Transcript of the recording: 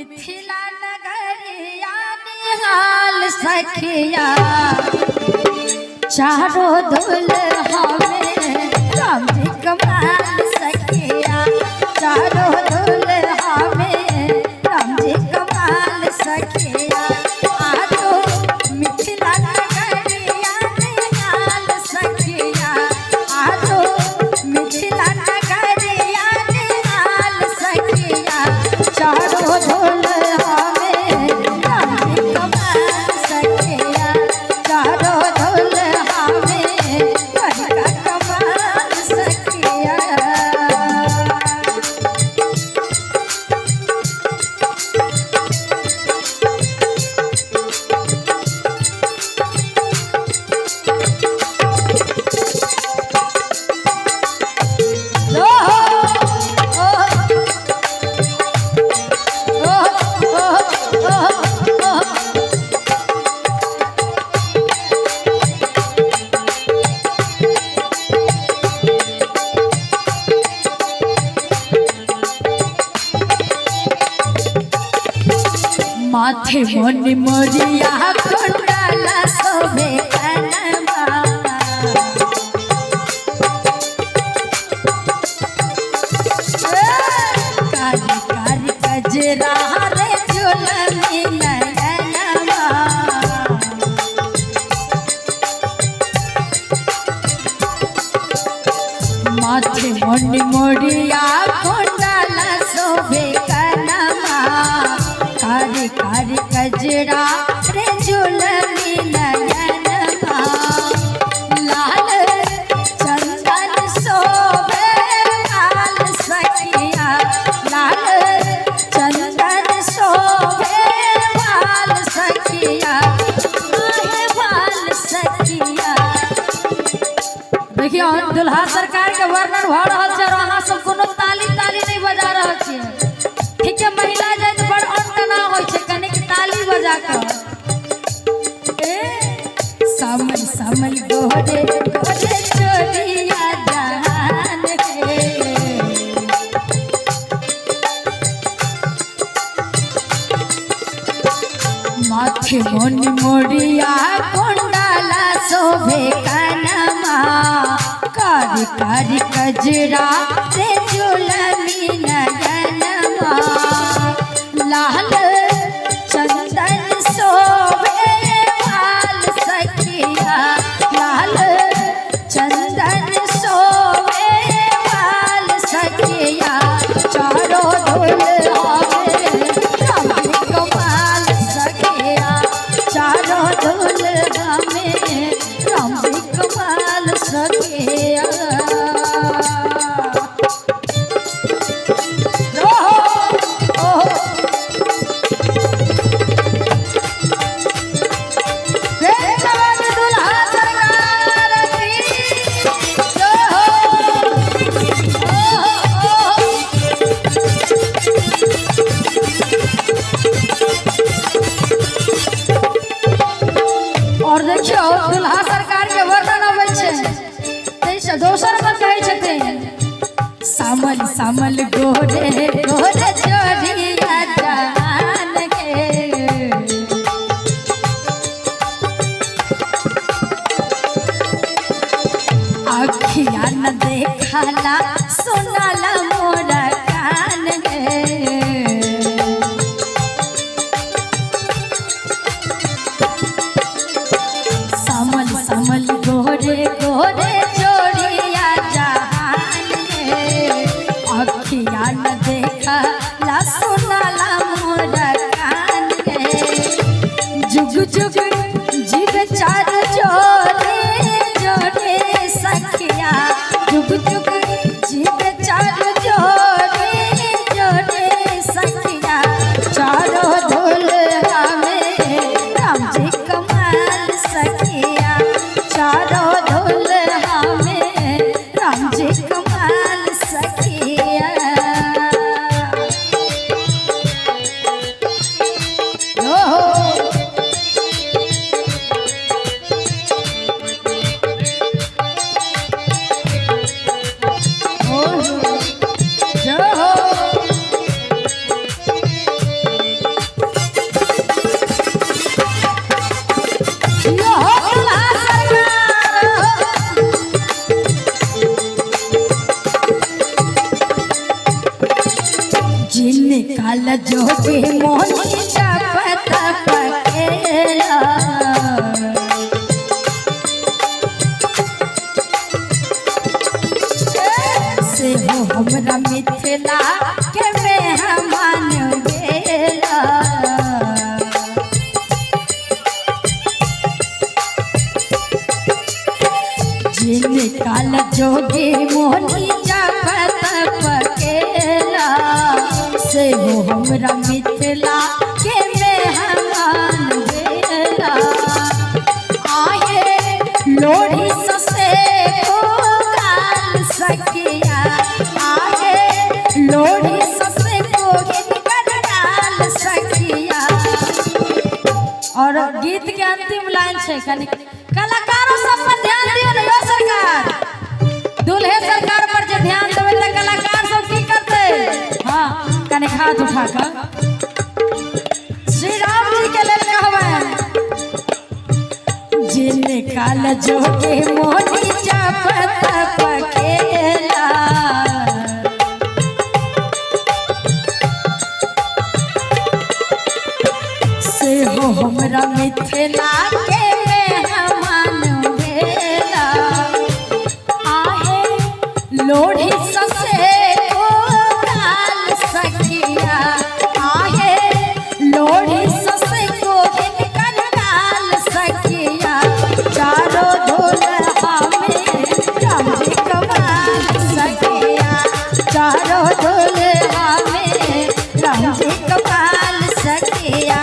मिथिला नगरिया निहाल सखिया चारों दुल्हा में राम जी कमाल सखिया चारों दुल्हा में राम जी कमाल सखिया आजो मिथिला नगरिया निहाल सखिया आजो मिथिला नगरिया निहाल सखिया चारों दुल्हा में राम जी कमाल सखिया चारों दुल्हा में राम कमाल सखिया। माथे मन मोरिया कुंडला शोभे कनमा कारी कारी गजरा रे झुलनी नयनमा माथे मन मोरिया कुंडला शोभे कनमा कारी कारी गजरा रे झुलनी नयनमा लाल चंदन शोभे वाल सखिया लाल चंदन शोभे वाल सखिया वाल सखिया। देखिए दुल्हा सरकार के वर्णन हो रहा है और अहाँ सब कोनो ताली ताली नहीं बजा रहा छे ठीक है महिला जाए तो बड़ अंत ना होय छे कनिक ताली बजा कर सामल सामल गोरे गोरे चोरिया जहान के माथे मन मोरिया कुंडला शोभे कनमा कारी कारी गजरा रे झुलनी नयनमा लाल चंदन शोभे वाल सखिया लाल चंदन शोभे वाल सखिया चारों दुल्हा में राम जी कमाल सखिया चारों दुल्हा में राम जी कमाल सखिया। और देखियो दुल्हा सरकार के वर्णन अबै छै दोसर पर कहै छथिन सामल सामल गोरे गोरे चोरिया जान के अखिया न देखला सुनला मोर कान के सामल सामल गोरे गोरे चोरिया जहान में अखिया न देखा ला सुनला मोर कान के जुग जुग जीव चार जोरे जोरे सखिया जुग जुग जीव चार जोरे जोरे सखिया चारों दुल्हा में राम जी कमाल सखिया चारों दुल्हा में राम जी कमाल सखिया। जिनकाल जोगे मोहनी जपत पकेला से हो हमरा मिथिला के मेहमान भेला जिनकाल जोगे मोहनी जपत पकेला से हो हमरा मिथिला के मेहमान भेला आए लोढ़ी ससे को गाल सकिया आए लोढ़ी ससे को गाल सकिया। और गीत के अंतिम लाइन है कलाकारों सब पर ध्यान दियो ना सरकार दूल्हे सरकार पर जे ध्यान देवे त कलाकार सब की करते हां कने हाथ उठा कर श्री राम जी के लेल कहबै जिनकाल जोगे मोहनी जपत पकेला से हो हमरा मिथिला के लोढ़ी ससे को गाल सकिया आहे लोढ़ी ससे को गाल सकिया चारों दुल्हा में राम जी कमाल सकिया चारों दुल्हा में राम जी कमाल सकिया।